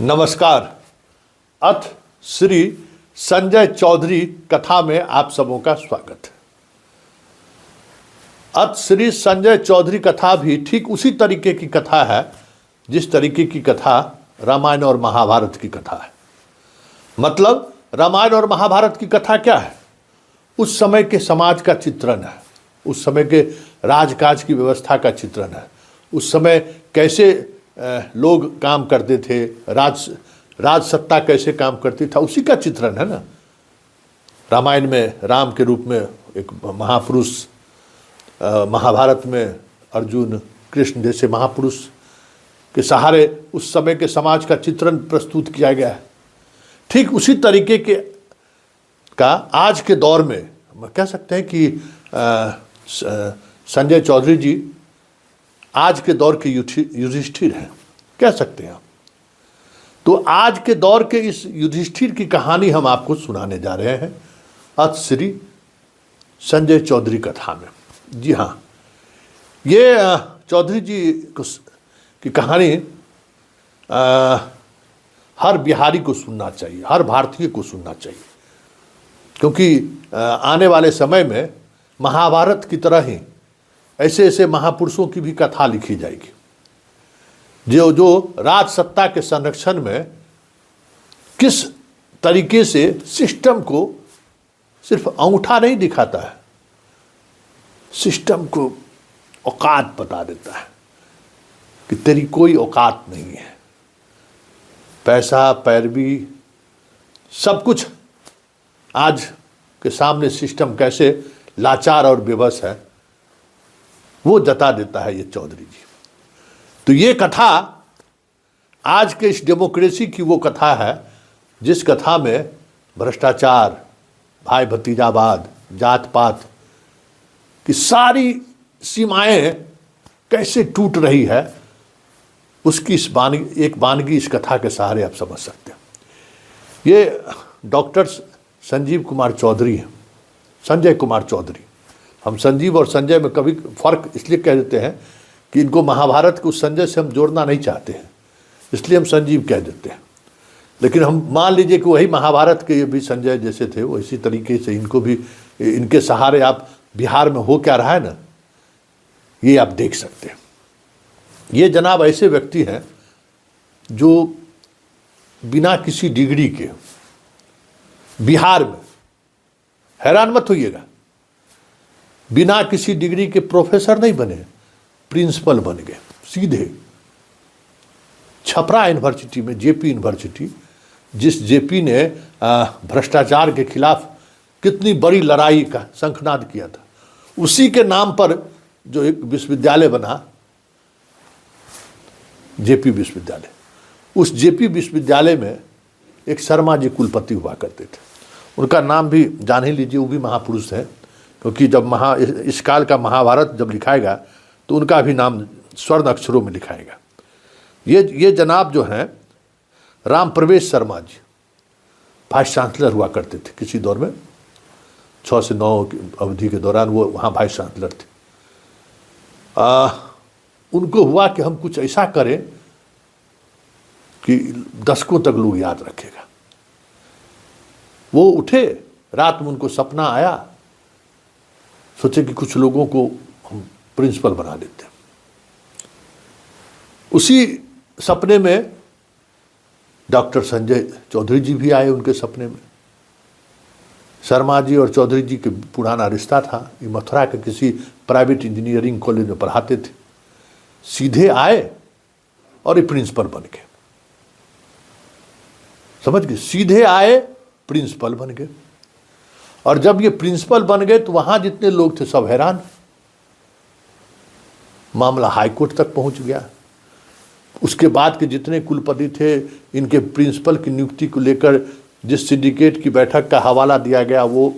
नमस्कार। अथ श्री संजय चौधरी कथा में आप सबों का स्वागत है। अथ श्री संजय चौधरी कथा भी ठीक उसी तरीके की कथा है जिस तरीके की कथा रामायण और महाभारत की कथा है। मतलब रामायण और महाभारत की कथा क्या है? उस समय के समाज का चित्रण है, उस समय के राजकाज की व्यवस्था का चित्रण है, उस समय कैसे लोग काम करते थे, राज सत्ता कैसे काम करती था, उसी का चित्रण है ना। रामायण में राम के रूप में एक महापुरुष, महाभारत में अर्जुन कृष्ण जैसे महापुरुष के सहारे उस समय के समाज का चित्रण प्रस्तुत किया गया है। ठीक उसी तरीके के का आज के दौर में हम कह सकते हैं कि संजय चौधरी जी आज के दौर के युधिष्ठिर हैं, कह सकते हैं आप। तो आज के दौर के इस युधिष्ठिर की कहानी हम आपको सुनाने जा रहे हैं अथ श्री संजय चौधरी कथा में। जी हाँ, ये चौधरी जी की कहानी हर बिहारी को सुनना चाहिए, हर भारतीय को सुनना चाहिए, क्योंकि आने वाले समय में महाभारत की तरह ही ऐसे ऐसे महापुरुषों की भी कथा लिखी जाएगी जो राज सत्ता के संरक्षण में किस तरीके से सिस्टम को सिर्फ अंगूठा नहीं दिखाता है, सिस्टम को औकात बता देता है कि तेरी कोई औकात नहीं है। पैसा, पैरवी, सब कुछ आज के सामने सिस्टम कैसे लाचार और बेबस है वो जता देता है ये चौधरी जी। तो ये कथा आज के इस डेमोक्रेसी की वो कथा है जिस कथा में भ्रष्टाचार, भाई भतीजावाद, जात पात की सारी सीमाएं कैसे टूट रही है, उसकी एक वानगी इस कथा के सहारे आप समझ सकते हैं। ये डॉक्टर संजीव कुमार चौधरी हैं, संजय कुमार चौधरी। हम संजीव और संजय में कभी फर्क इसलिए कह देते हैं कि इनको महाभारत को संजय से हम जोड़ना नहीं चाहते हैं, इसलिए हम संजीव कह देते हैं। लेकिन हम मान लीजिए कि वही महाभारत के भी संजय जैसे थे, वो इसी तरीके से इनको भी, इनके सहारे आप बिहार में हो क्या रहा है ना, ये आप देख सकते हैं। ये जनाब ऐसे व्यक्ति हैं जो बिना किसी डिग्री के बिहार में, हैरान मत होइएगा, बिना किसी डिग्री के प्रोफेसर नहीं बने, प्रिंसिपल बन गए सीधे। छपरा यूनिवर्सिटी में, जेपी यूनिवर्सिटी, जिस जेपी ने भ्रष्टाचार के खिलाफ कितनी बड़ी लड़ाई का शंखनाद किया था, उसी के नाम पर जो एक विश्वविद्यालय बना, जेपी विश्वविद्यालय, उस जेपी विश्वविद्यालय में एक शर्मा जी कुलपति हुआ करते थे। उनका नाम भी जान ही लीजिए, वो भी महापुरुष हैं, क्योंकि जब इस काल का महाभारत जब लिखाएगा तो उनका भी नाम स्वर्ण अक्षरों में लिखाएगा। ये जनाब जो हैं राम प्रवेश शर्मा जी, वाइस चांसलर हुआ करते थे किसी दौर में, 6 से 9 की अवधि के दौरान वो वहाँ वाइस चांसलर थे। उनको हुआ कि हम कुछ ऐसा करें कि दशकों तक लोग याद रखेगा। वो उठे, रात में उनको सपना आया, सोचे कि कुछ लोगों को हम प्रिंसिपल बना देते हैं। उसी सपने में डॉक्टर संजय चौधरी जी भी आए उनके सपने में। शर्मा जी और चौधरी जी के पुराना रिश्ता था, ये मथुरा के किसी प्राइवेट इंजीनियरिंग कॉलेज में पढ़ाते थे। सीधे आए और ये प्रिंसिपल बन गए, समझ गए, सीधे आए प्रिंसिपल बन गए। और जब ये प्रिंसिपल बन गए तो वहां जितने लोग थे सब हैरान। मामला हाईकोर्ट तक पहुंच गया। उसके बाद के जितने कुलपति थे, इनके प्रिंसिपल की नियुक्ति को लेकर जिस सिंडिकेट की बैठक का हवाला दिया गया, वो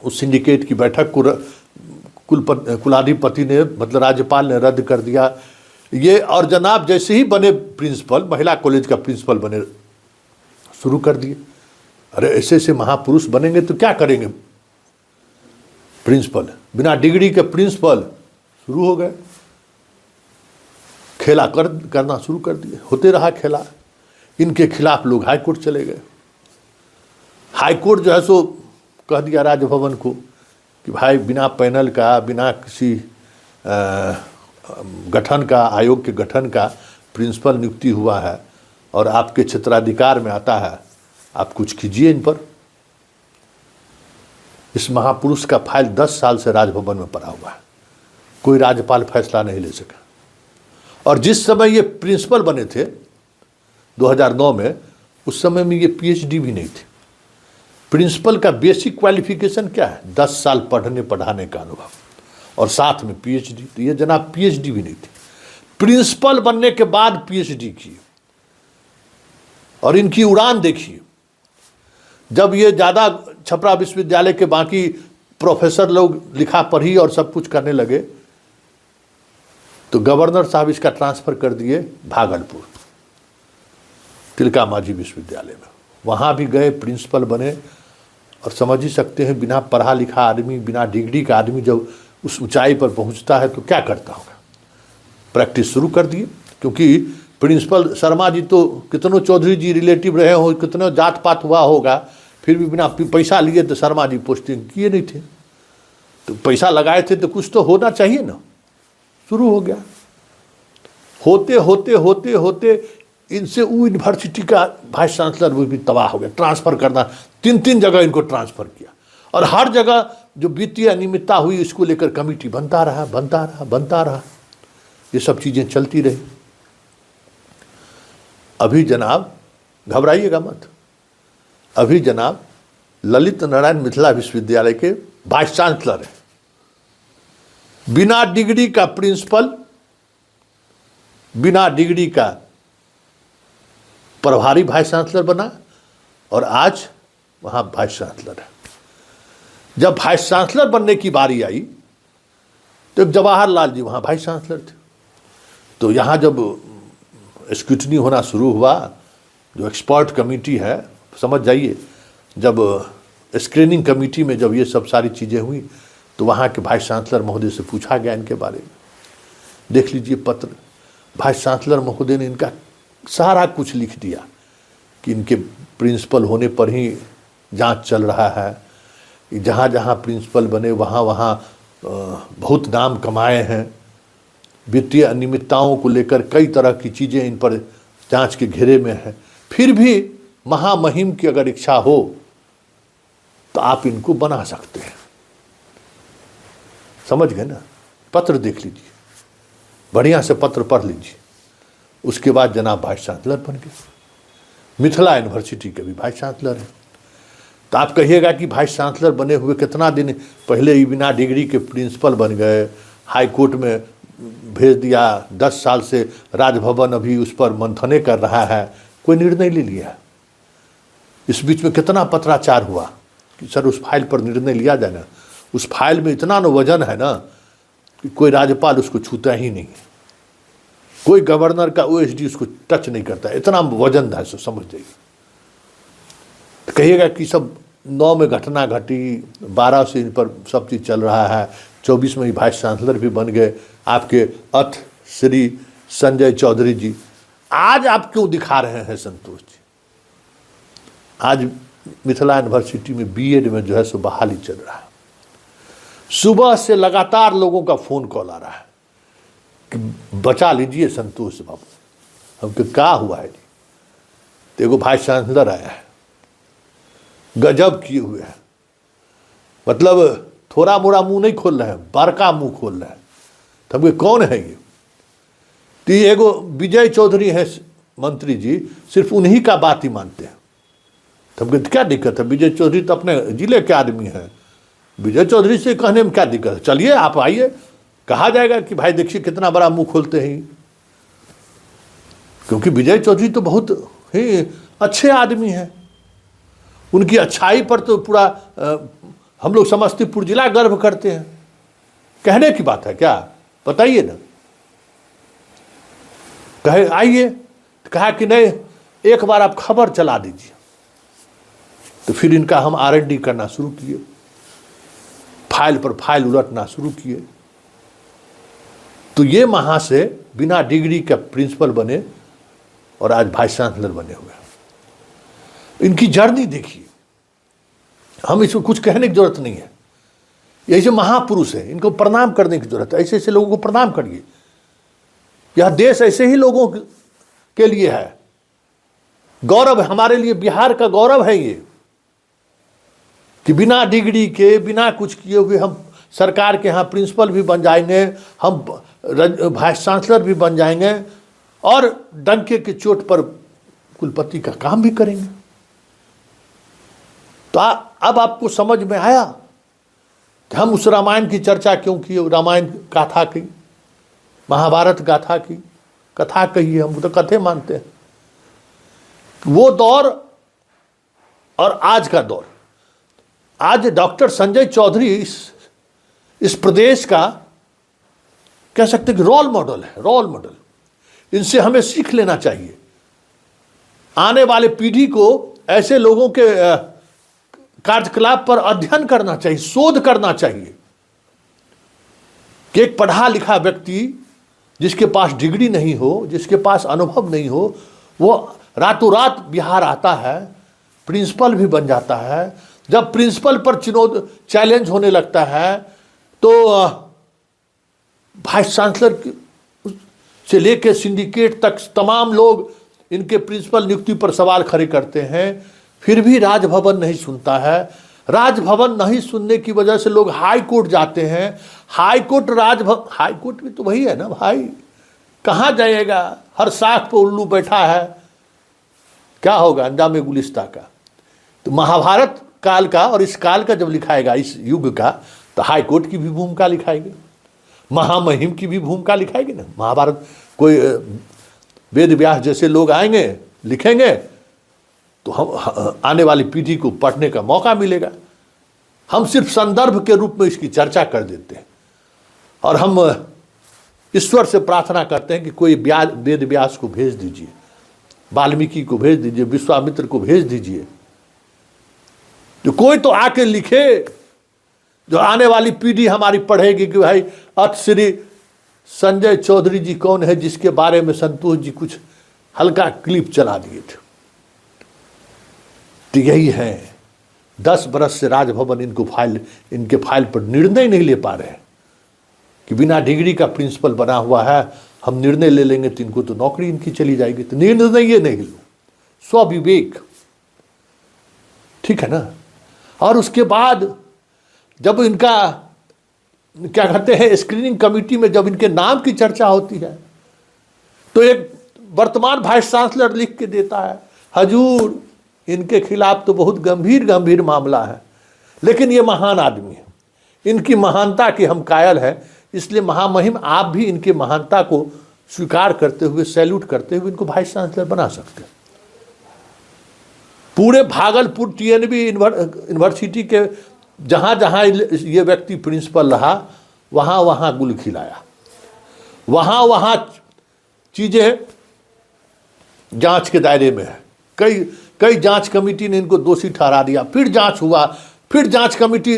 उस सिंडिकेट की बैठक को कुलाधिपति ने, मतलब राज्यपाल ने रद्द कर दिया। ये और जनाब जैसे ही बने प्रिंसिपल, महिला कॉलेज का प्रिंसिपल बने, शुरू कर दिए। अरे ऐसे ऐसे महापुरुष बनेंगे तो क्या करेंगे, प्रिंसिपल, बिना डिग्री के प्रिंसिपल शुरू हो गए। खेला करना शुरू कर दिए, होते रहा खेला। इनके खिलाफ लोग हाई कोर्ट चले गए। हाई कोर्ट जो है सो कह दिया राजभवन को कि भाई बिना पैनल का, बिना किसी गठन का, आयोग के गठन का प्रिंसिपल नियुक्ति हुआ है और आपके क्षेत्राधिकार में आता है, आप कुछ कीजिए इन पर। इस महापुरुष का फाइल 10 साल से राजभवन में पड़ा हुआ है, कोई राज्यपाल फैसला नहीं ले सका। और जिस समय ये प्रिंसिपल बने थे 2009 में, उस समय में ये पीएचडी भी नहीं थे। प्रिंसिपल का बेसिक क्वालिफिकेशन क्या है? 10 साल पढ़ने पढ़ाने का अनुभव और साथ में पीएचडी। तो ये जनाब पीएचडी भी नहीं थे, प्रिंसिपल बनने के बाद पीएचडी किए। और इनकी उड़ान देखिए, जब ये ज़्यादा छपरा विश्वविद्यालय के बाकी प्रोफेसर लोग लिखा पढ़ी और सब कुछ करने लगे तो गवर्नर साहब इसका ट्रांसफ़र कर दिए भागलपुर तिलका मांझी विश्वविद्यालय में। वहाँ भी गए, प्रिंसिपल बने। और समझ ही सकते हैं, बिना पढ़ा लिखा आदमी, बिना डिग्री का आदमी जब उस ऊंचाई पर पहुँचता है तो क्या करता होगा। प्रैक्टिस शुरू कर दिए, क्योंकि प्रिंसिपल शर्मा जी तो कितनों चौधरी जी रिलेटिव रहे हो, कितनों जात पात हुआ होगा, फिर भी बिना पैसा लिए तो शर्मा जी पोस्टिंग किए नहीं थे। तो पैसा लगाए थे तो कुछ तो होना चाहिए ना। शुरू हो गया, होते होते होते होते इनसे वो यूनिवर्सिटी का वाइस चांसलर वो भी तबाह हो गया। ट्रांसफ़र करना, 3 जगह इनको ट्रांसफ़र किया और हर जगह जो वित्तीय अनियमितता हुई इसको लेकर कमेटी बनता रहा। ये सब चीज़ें चलती रही। अभी जनाब घबराइएगा मत, अभी जनाब ललित नारायण मिथिला विश्वविद्यालय के वाइस चांसलर है। बिना डिग्री का प्रिंसिपल, बिना डिग्री का प्रभारी वाइस चांसलर बना और आज वहाँ वाइस चांसलर है। जब वाइस चांसलर बनने की बारी आई तो जवाहरलाल जी वहाँ वाइस चांसलर थे। तो यहाँ जब स्क्रूटनी होना शुरू हुआ, जो एक्सपर्ट कमेटी है, समझ जाइए, जब स्क्रीनिंग कमेटी में जब ये सब सारी चीज़ें हुई तो वहाँ के वाइस चांसलर महोदय से पूछा गया इनके बारे में। देख लीजिए पत्र, वाइस चांसलर महोदय ने इनका सारा कुछ लिख दिया कि इनके प्रिंसिपल होने पर ही जांच चल रहा है, जहाँ जहाँ प्रिंसिपल बने वहाँ वहाँ बहुत नाम कमाए हैं, वित्तीय अनियमितताओं को लेकर कई तरह की चीज़ें इन पर जांच के घेरे में है। फिर भी महामहिम की अगर इच्छा हो तो आप इनको बना सकते हैं। समझ गए ना? पत्र देख लीजिए, बढ़िया से पत्र पढ़ लीजिए। उसके बाद जनाब वाइस चांसलर बन गए, मिथिला यूनिवर्सिटी के भी वाइस चांसलर हैं। तो आप कहिएगा कि वाइस चांसलर बने हुए कितना दिन पहले ही बिना डिग्री के प्रिंसिपल बन गए, हाई कोर्ट में भेज दिया, 10 साल से राजभवन अभी उस पर मंथने कर रहा है, कोई निर्णय ले लिया। इस बीच में कितना पत्राचार हुआ कि सर उस फाइल पर निर्णय लिया जाए ना। उस फाइल में इतना न वजन है ना कि कोई राज्यपाल उसको छूता ही नहीं, कोई गवर्नर का ओएसडी उसको टच नहीं करता, इतना वजन है। सो समझ जाइए। तो कहिएगा कि सब 9 में घटना घटी, 12 से इन पर सब चीज़ चल रहा है, 24 में ही वाइस चांसलर भी बन गए आपके अथ श्री संजय चौधरी जी। आज आप क्यों दिखा रहे हैं संतोष जी? आज मिथिला यूनिवर्सिटी में बीएड में जो है सो बहाली चल रहा है। सुबह से लगातार लोगों का फ़ोन कॉल आ रहा है कि बचा लीजिए संतोष बाबू। हमको क्या हुआ है जी? तो एगो वाइस चांसलर आया है, गजब किए हुए हैं, मतलब थोड़ा मोड़ा मुंह नहीं खोल रहे हैं, बड़का मुंह खोल रहे हैं। तो हमको कौन है ये? तो ये एगो विजय चौधरी है मंत्री जी, सिर्फ उन्हीं का बात ही मानते हैं। तो हमको क्या दिक्कत है? विजय चौधरी तो अपने जिले के आदमी हैं, विजय चौधरी से कहने में क्या दिक्कत है? चलिए आप आइए, कहा जाएगा कि भाई देखिए कितना बड़ा मुंह खोलते हैं। क्योंकि विजय चौधरी तो बहुत ही अच्छे आदमी हैं, उनकी अच्छाई पर तो पूरा हम लोग समस्तीपुर जिला गर्व करते हैं। कहने की बात है क्या? बताइए ना। कहे आइए, कहा कि नहीं एक बार आप खबर चला दीजिए। तो फिर इनका हम R&D करना शुरू किए, फाइल पर फाइल उलटना शुरू किए। तो ये वहाँ से बिना डिग्री के प्रिंसिपल बने और आज वाइस चांसलर बने हुए हैं। इनकी जर्नी देखिए, हम इसको कुछ कहने की जरूरत नहीं है। ये जो महापुरुष है, इनको प्रणाम करने की जरूरत है। ऐसे ऐसे लोगों को प्रणाम करिए। यह देश ऐसे ही लोगों के लिए है। गौरव है हमारे लिए, बिहार का गौरव है ये, कि बिना डिग्री के, बिना कुछ किए हुए हम सरकार के यहाँ प्रिंसिपल भी बन जाएंगे, हम वाइस चांसलर भी बन जाएंगे और डंके की चोट पर कुलपति का काम भी करेंगे। तो अब आपको समझ में आया कि हम उस रामायण की चर्चा क्यों की, रामायण गाथा की, महाभारत गाथा की कथा कही है। हम तो कथे मानते हैं। वो दौर और आज का दौर, आज डॉक्टर संजय चौधरी इस प्रदेश का कह सकते कि रोल मॉडल है, रोल मॉडल। इनसे हमें सीख लेना चाहिए। आने वाले पीढ़ी को ऐसे लोगों के कार्यकलाप पर अध्ययन करना चाहिए, शोध करना चाहिए कि एक पढ़ा लिखा व्यक्ति जिसके पास डिग्री नहीं हो, जिसके पास अनुभव नहीं हो, वो रातों रात बिहार आता है, प्रिंसिपल भी बन जाता है। जब प्रिंसिपल पर चैलेंज होने लगता है तो वाइस चांसलर से लेकर सिंडिकेट तक तमाम लोग इनके प्रिंसिपल नियुक्ति पर सवाल खड़े करते हैं। फिर भी राजभवन नहीं सुनता है। राजभवन नहीं सुनने की वजह से लोग हाई कोर्ट जाते हैं। हाई कोर्ट हाई कोर्ट भी तो वही है ना भाई, कहाँ जाएगा? हर साख पर उल्लू बैठा है, क्या होगा अंजाम गुलिस्ता का। तो महाभारत काल का और इस काल का जब लिखाएगा, इस युग का, तो हाई कोर्ट की भी भूमिका लिखाएगी, महामहिम की भी भूमिका लिखाएगी ना। महाभारत कोई वेद व्यास जैसे लोग आएंगे, लिखेंगे, तो हम आने वाली पीढ़ी को पढ़ने का मौका मिलेगा। हम सिर्फ संदर्भ के रूप में इसकी चर्चा कर देते हैं और हम ईश्वर से प्रार्थना करते हैं कि कोई वेद व्यास को भेज दीजिए, वाल्मीकि को भेज दीजिए, विश्वामित्र को भेज दीजिए, जो कोई तो आके लिखे, जो आने वाली पीढ़ी हमारी पढ़ेगी कि भाई अथ श्री संजय चौधरी जी कौन है, जिसके बारे में संतोष जी कुछ हल्का क्लिप चला दिए थे। तो यही है, 10 बरस से राजभवन इनके फाइल पर निर्णय नहीं ले पा रहे हैं कि बिना डिग्री का प्रिंसिपल बना हुआ है, हम निर्णय ले लेंगे तो इनको तो नौकरी इनकी चली जाएगी। तो निर्णय ये नहीं लो, स्वविवेक, ठीक है ना। और उसके बाद जब इनका क्या कहते हैं, स्क्रीनिंग कमेटी में जब इनके नाम की चर्चा होती है, तो एक वर्तमान वाइस चांसलर लिख के देता है, हजूर इनके खिलाफ तो बहुत गंभीर मामला है, लेकिन ये महान आदमी है, इनकी महानता की हम कायल हैं, इसलिए महामहिम आप भी इनके महानता को स्वीकार करते हुए, सैल्यूट करते हुए इनको वाइस चांसलर बना सकते हैं। पूरे भागलपुर टीएनबी यूनिवर्सिटी के जहाँ जहाँ ये व्यक्ति प्रिंसिपल रहा, वहाँ वहाँ गुल खिलाया, वहाँ वहाँ चीज़ें जांच के दायरे में है। कई जांच कमेटी ने इनको दोषी ठहरा दिया, फिर जांच हुआ, फिर जांच कमेटी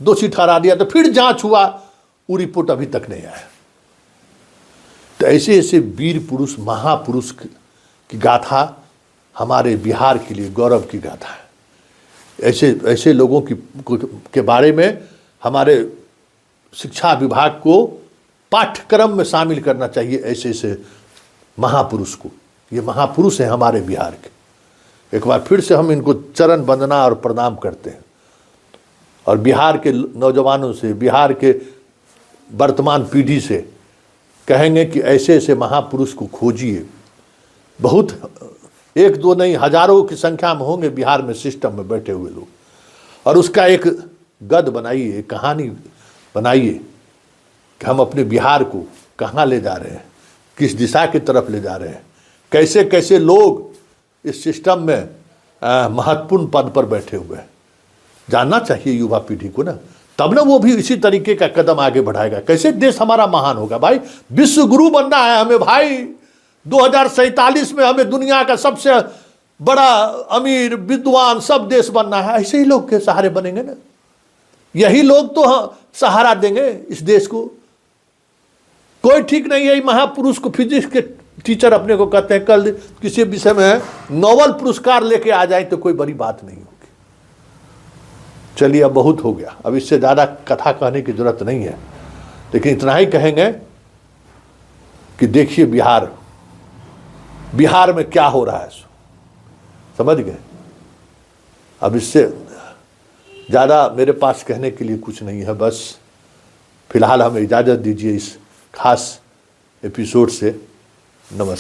दोषी ठहरा दिया, तो फिर जांच हुआ, वो रिपोर्ट अभी तक नहीं आया। तो ऐसे ऐसे वीर पुरुष, महापुरुष की गाथा हमारे बिहार के लिए गौरव की गाथा है। ऐसे लोगों के बारे में हमारे शिक्षा विभाग को पाठ्यक्रम में शामिल करना चाहिए। ऐसे महापुरुष को, ये महापुरुष हैं हमारे बिहार के। एक बार फिर से हम इनको चरण वंदना और प्रणाम करते हैं और बिहार के नौजवानों से, बिहार के वर्तमान पीढ़ी से कहेंगे कि ऐसे ऐसे महापुरुष को खोजिए। बहुत एक दो नहीं, हजारों की संख्या में होंगे बिहार में सिस्टम में बैठे हुए लोग, और उसका एक गद बनाइए, एक कहानी बनाइए कि हम अपने बिहार को कहाँ ले जा रहे हैं, किस दिशा की तरफ ले जा रहे हैं, कैसे कैसे लोग इस सिस्टम में महत्वपूर्ण पद पर बैठे हुए हैं। जानना चाहिए युवा पीढ़ी को ना, तब ना वो भी इसी तरीके का कदम आगे बढ़ाएगा। कैसे देश हमारा महान होगा भाई, विश्व गुरु बनना है हमें भाई। 2047 में हमें दुनिया का सबसे बड़ा अमीर विद्वान सब देश बनना है। ऐसे ही लोग के सहारे बनेंगे ना, यही लोग तो सहारा देंगे इस देश को। कोई ठीक नहीं है महापुरुष को फिजिक्स के टीचर अपने को कहते हैं कल किसी विषय में नोबेल पुरस्कार लेके आ जाए तो कोई बड़ी बात नहीं होगी। चलिए अब बहुत हो गया, अब इससे ज़्यादा कथा कहने की जरूरत नहीं है, लेकिन इतना ही कहेंगे कि देखिए बिहार में क्या हो रहा है, समझ गए। अब इससे ज़्यादा मेरे पास कहने के लिए कुछ नहीं है, बस फिलहाल हमें इजाज़त दीजिए इस खास एपिसोड से। नमस्कार।